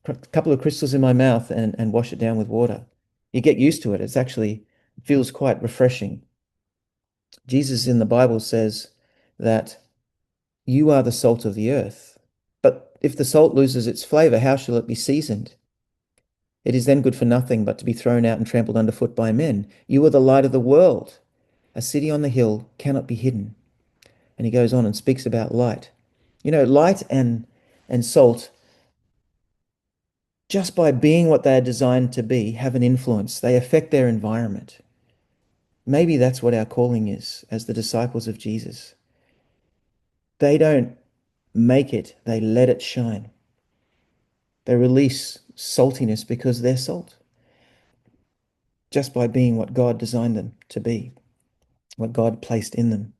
A couple of crystals in my mouth and wash it down with water. You get used to it. It's actually feels quite refreshing. Jesus in the Bible says that you are the salt of the earth. But if the salt loses its flavor, how shall it be seasoned? It is then good for nothing but to be thrown out and trampled underfoot by men. You are the light of the world. A city on the hill cannot be hidden. And he goes on and speaks about light. Light and salt, just by being what they are designed to be, have an influence. They affect their environment. Maybe that's what our calling is as the disciples of Jesus. They don't make it, they let it shine. They release saltiness because they're salt, just by being what God designed them to be, what God placed in them.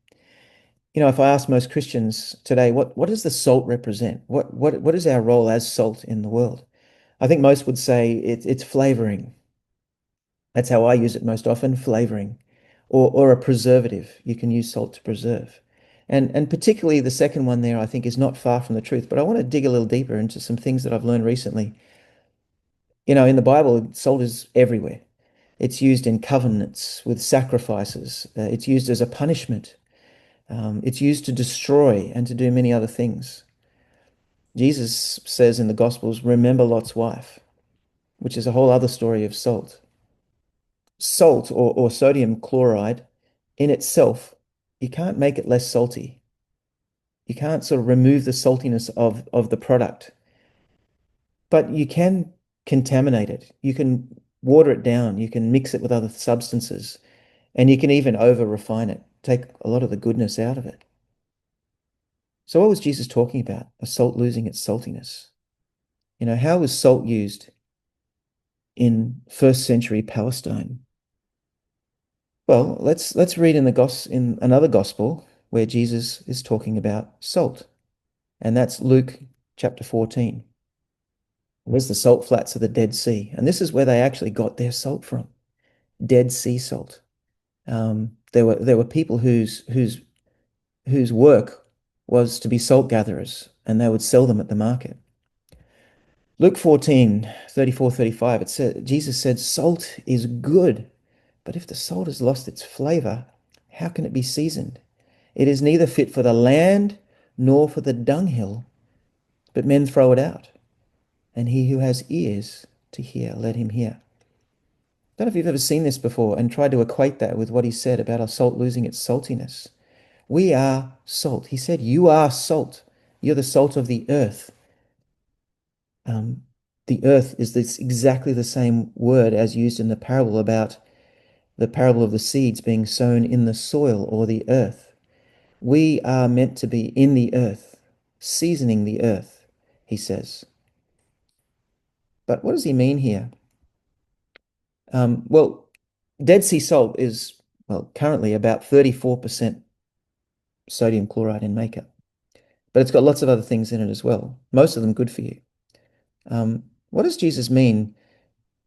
If I ask most Christians today, what does the salt represent? What is our role as salt in the world? I think most would say it's flavoring. That's how I use it most often, flavoring, or a preservative. You can use salt to preserve. And particularly the second one there, I think, is not far from the truth. But I want to dig a little deeper into some things that I've learned recently. In the Bible, salt is everywhere. It's used in covenants with sacrifices. It's used as a punishment. It's used to destroy and to do many other things. Jesus says in the Gospels, remember Lot's wife, which is a whole other story of salt. Salt or sodium chloride in itself, you can't make it less salty. You can't sort of remove the saltiness of the product, but you can contaminate it. You can water it down. You can mix it with other substances. And you can even over refine it, take a lot of the goodness out of it. So what was Jesus talking about? A salt losing its saltiness. How was salt used in first century Palestine? Well, let's read in another gospel where Jesus is talking about salt, and that's Luke chapter 14. Where's the salt flats of the Dead Sea? And this is where they actually got their salt from, Dead Sea salt. There were people whose work was to be salt gatherers, and they would sell them at the market. Luke 14, 34, 35, it said, Jesus said, salt is good, but if the salt has lost its flavor, how can it be seasoned? It is neither fit for the land nor for the dunghill, but men throw it out. And he who has ears to hear, let him hear. I don't know if you've ever seen this before and tried to equate that with what he said about our salt losing its saltiness. We are salt. He said, you are salt. You're the salt of the earth. Um, the earth is this exactly the same word as used in the parable about the parable of the seeds being sown in the soil or the earth. We are meant to be in the earth, seasoning the earth, he says. But what does he mean here? Well, Dead Sea salt is, well, currently about 34% sodium chloride in makeup, but it's got lots of other things in it as well, most of them good for you. What does Jesus mean?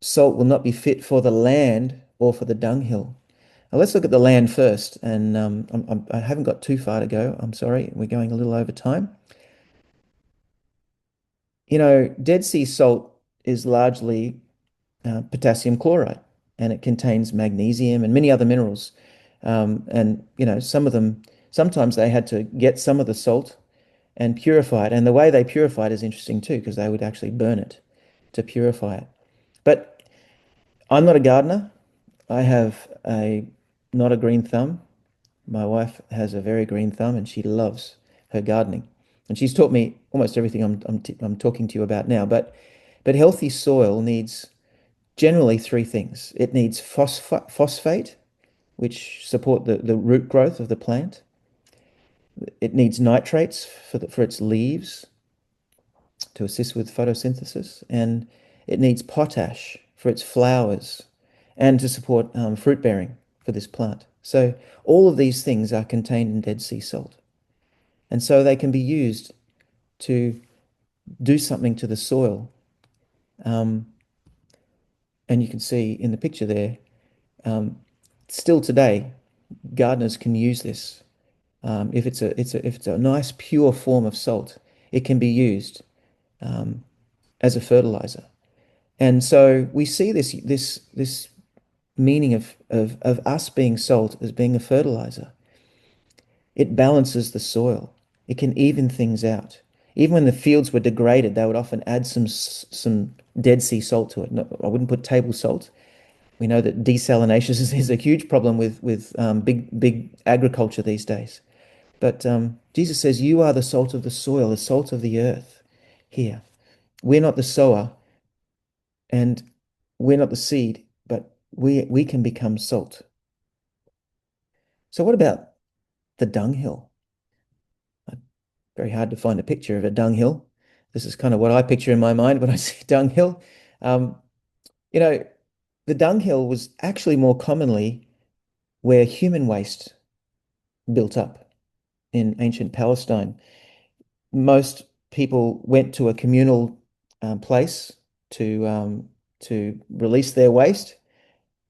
Salt will not be fit for the land or for the dunghill. Now let's look at the land first, and I haven't got too far to go. I'm sorry, we're going a little over time. Dead Sea salt is largely potassium chloride, and it contains magnesium and many other minerals. And some of them, sometimes they had to get some of the salt and purify it. And the way they purified is interesting too, because they would actually burn it to purify it. But I'm not a gardener. I have a not a green thumb. My wife has a very green thumb, and she loves her gardening. And she's taught me almost everything I'm talking to you about now. But healthy soil needs generally three things. It needs phosphate, which support the root growth of the plant. It needs nitrates for its leaves to assist with photosynthesis, and it needs potash for its flowers and to support fruit bearing for this plant. So all of these things are contained in Dead Sea salt, and so they can be used to do something to the soil. Um, and you can see in the picture there, um, still today, gardeners can use this. If it's a nice pure form of salt, it can be used um, as a fertilizer. And so we see this meaning of us being salt as being a fertilizer. It balances the soil. It can even things out. Even when the fields were degraded, they would often add some Dead Sea salt to it. No, I wouldn't put table salt. We know that desalination is a huge problem with big agriculture these days. But Jesus says, "You are the salt of the soil, the salt of the earth." Here, we're not the sower, and we're not the seed, but we can become salt. So what about the dunghill? Very hard to find a picture of a dunghill. This is kind of what I picture in my mind when I see dunghill. Um, you know, the dunghill was actually more commonly where human waste built up in ancient Palestine. Most people went to a communal place to release their waste,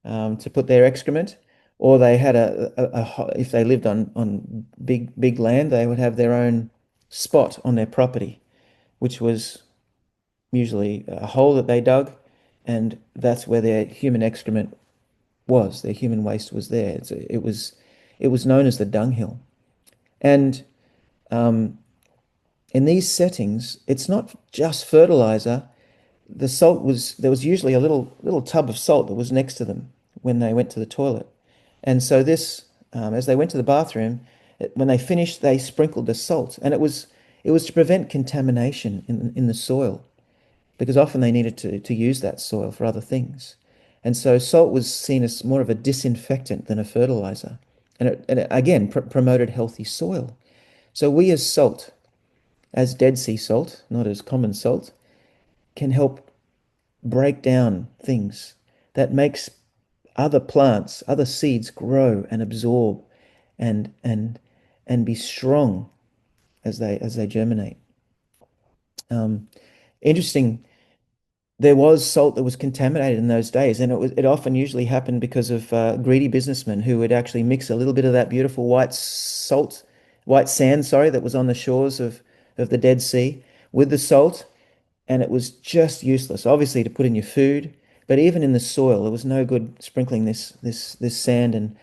to put their excrement, or they had if they lived on big land, they would have their own spot on their property, which was usually a hole that they dug, and that's where their human excrement was. Their human waste was there. It was known as the dunghill, and in these settings, it's not just fertilizer. There was usually a little tub of salt that was next to them when they went to the toilet. And so as they went to the bathroom, when they finished, they sprinkled the salt, and it was to prevent contamination in the soil, because often they needed to use that soil for other things. And so salt was seen as more of a disinfectant than a fertilizer. And it again promoted healthy soil. So we as salt, as Dead Sea salt, not as common salt, can help break down things that makes other plants, other seeds grow and absorb and be strong as they germinate. Interesting. There was salt that was contaminated in those days, and it often usually happened because of greedy businessmen who would actually mix a little bit of that beautiful white sand, sorry, that was on the shores of the Dead Sea with the salt, and it was just useless, obviously, to put in your food, but even in the soil, it was no good sprinkling this sand and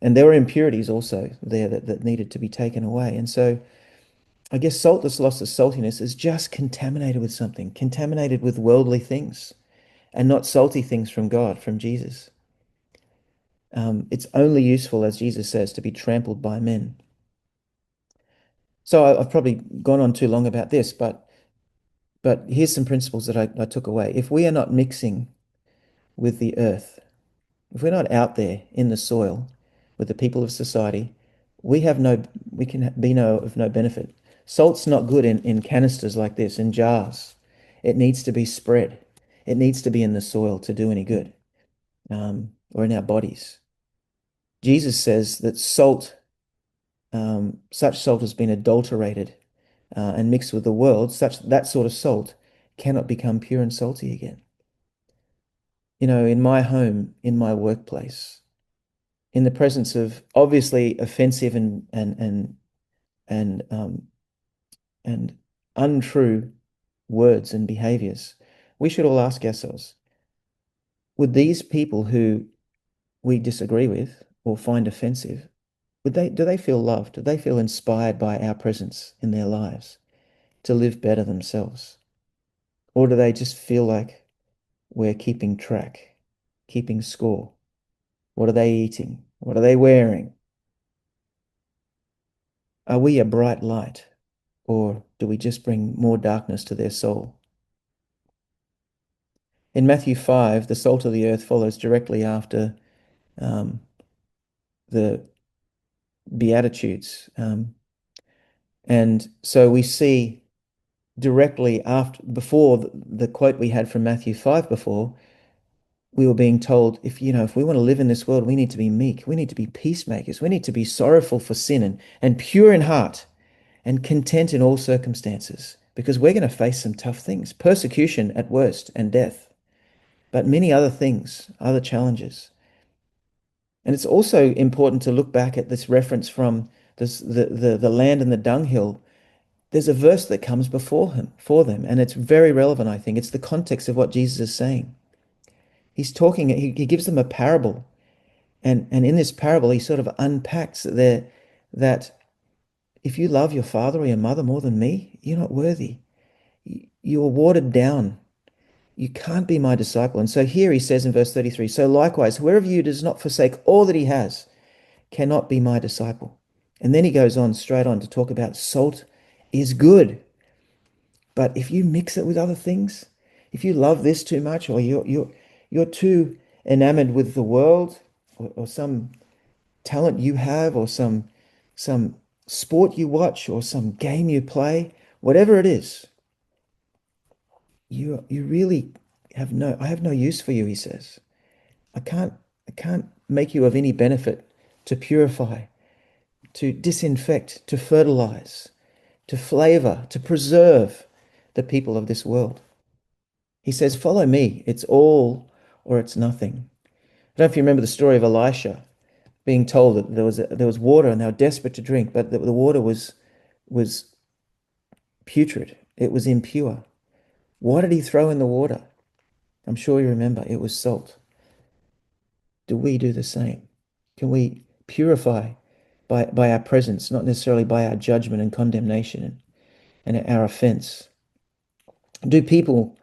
there were impurities also there that needed to be taken away. And so I guess salt that's lost its saltiness is just contaminated with something, contaminated with worldly things and not salty things from God, from Jesus. It's only useful, as Jesus says, to be trampled by men. So I've probably gone on too long about this, but here's some principles that I took away. If we are not mixing with the earth, if we're not out there in the soil with the people of society, we can be of no benefit. Salt's not good in canisters like this, in jars. It needs to be spread. It needs to be in the soil to do any good, or in our bodies. Jesus says that such salt has been adulterated and mixed with the world, such that sort of salt cannot become pure and salty again. In my home, in my workplace, in the presence of obviously offensive and and untrue words and behaviors, we should all ask ourselves, would these people who we disagree with or find offensive, do they feel loved? Do they feel inspired by our presence in their lives to live better themselves? Or do they just feel like we're keeping track, keeping score? What are they eating? What are they wearing? Are we a bright light, or do we just bring more darkness to their soul? In Matthew 5, the salt of the earth follows directly after um, the Beatitudes. And so we see directly before the quote we had from Matthew 5 before, we were being told, if we want to live in this world, we need to be meek. We need to be peacemakers. We need to be sorrowful for sin and pure in heart and content in all circumstances, because we're going to face some tough things, persecution at worst and death, but many other things, other challenges. And it's also important to look back at this reference from the land and the dunghill. There's a verse that comes for them, and it's very relevant, I think. It's the context of what Jesus is saying. He gives them a parable, and in this parable, he sort of unpacks that if you love your father or your mother more than me, you're not worthy. You are watered down. You can't be my disciple. And so here he says in verse 33, so likewise, whoever of you does not forsake all that he has cannot be my disciple. And then he goes on straight on to talk about salt is good. But if you mix it with other things, if you love this too much, or you're too enamored with the world, or some talent you have, or some sport you watch, or some game you play, whatever it is, you really I have no use for you, he says. I can't make you of any benefit to purify, to disinfect, to fertilize, to flavor, to preserve the people of this world. He says, follow me. It's all or it's nothing. I don't know if you remember the story of Elisha being told that there was water and they were desperate to drink, but the water was putrid. It was impure. What did he throw in the water? I'm sure you remember. It was salt. Do we do the same? Can we purify by our presence, not necessarily by our judgment and condemnation and our offense? Do people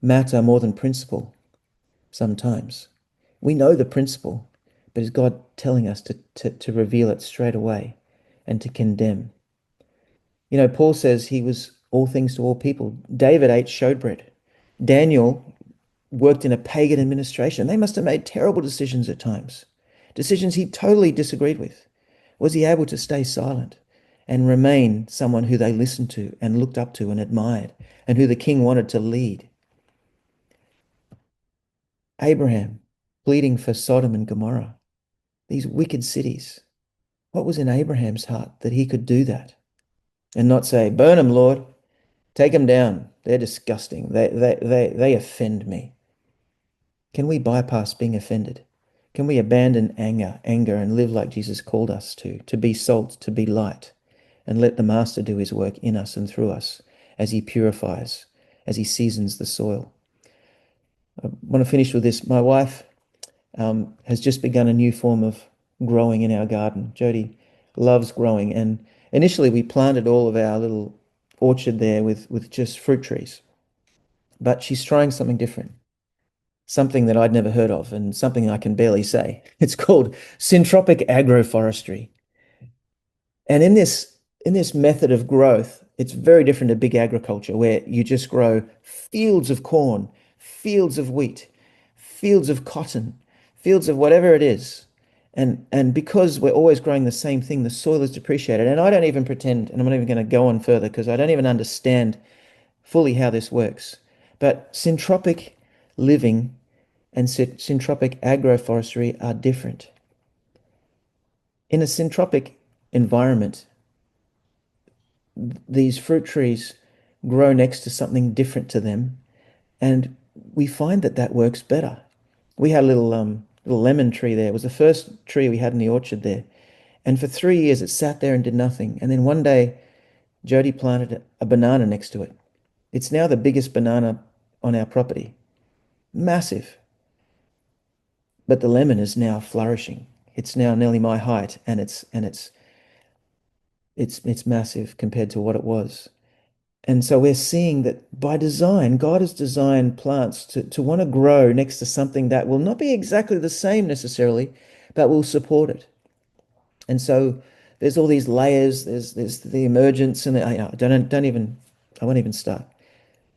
matter more than principle sometimes? We know the principle, but is God telling us to reveal it straight away and to condemn? Paul says he was all things to all people. David ate showbread. Daniel worked in a pagan administration. They must have made terrible decisions at times, decisions he totally disagreed with. Was he able to stay silent and remain someone who they listened to and looked up to and admired and who the king wanted to lead? Abraham pleading for Sodom and Gomorrah, these wicked cities. What was in Abraham's heart that he could do that and not say, burn them, Lord, take them down. They're disgusting. They offend me. Can we bypass being offended? Can we abandon anger and live like Jesus called us to be salt, to be light, and let the Master do his work in us and through us as he purifies, as he seasons the soil? I want to finish with this. My wife has just begun a new form of growing in our garden. Jody loves growing, and initially we planted all of our little orchard there with just fruit trees. But she's trying something different, something that I'd never heard of, and something I can barely say. It's called syntropic agroforestry. And in this method of growth, it's very different to big agriculture where you just grow fields of corn, fields of wheat, fields of cotton, fields of whatever it is. And because we're always growing the same thing, the soil is depreciated. And I don't even pretend, and I'm not even going to go on further because I don't even understand fully how this works. But syntropic living and syntropic agroforestry are different. In a syntropic environment, these fruit trees grow next to something different to them, and we find that that works better. We had a little lemon tree there. It was the first tree we had in the orchard there, and for 3 years it sat there and did nothing. And then one day, Jody planted a banana next to it. It's now the biggest banana on our property, massive. But the lemon is now flourishing. It's now nearly my height, and it's massive compared to what it was. And so we're seeing that by design, God has designed plants to want to grow next to something that will not be exactly the same necessarily, but will support it. And so there's all these layers. There's the emergence, and I won't even start.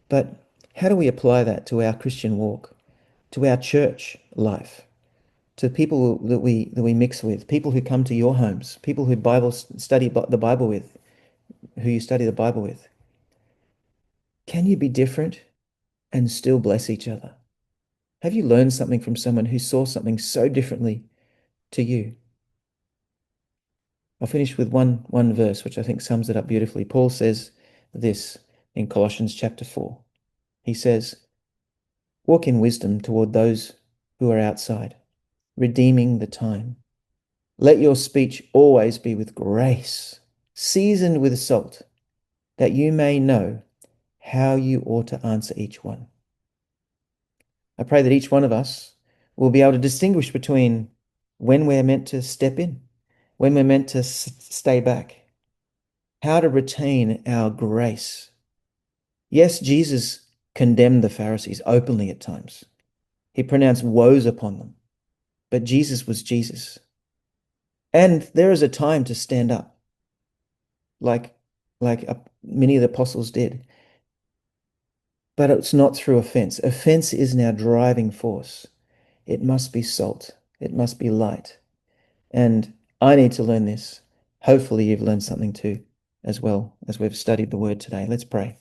But how do we apply that to our Christian walk, to our church life, to people that we mix with, people who come to your homes, people who Bible study the Bible with, who you study the Bible with? Can you be different and still bless each other? Have you learned something from someone who saw something so differently to you? I'll finish with one verse, which I think sums it up beautifully. Paul says this in Colossians chapter 4. He says, walk in wisdom toward those who are outside, redeeming the time. Let your speech always be with grace, seasoned with salt, that you may know how you ought to answer each one. I pray that each one of us will be able to distinguish between when we're meant to step in, when we're meant to stay back, how to retain our grace. Yes, Jesus condemned the Pharisees openly at times. He pronounced woes upon them, but Jesus was Jesus. And there is a time to stand up, like many of the apostles did. But it's not through offense. Offense isn't our driving force. It must be salt. It must be light. And I need to learn this. Hopefully you've learned something too, as well as we've studied the word today. Let's pray.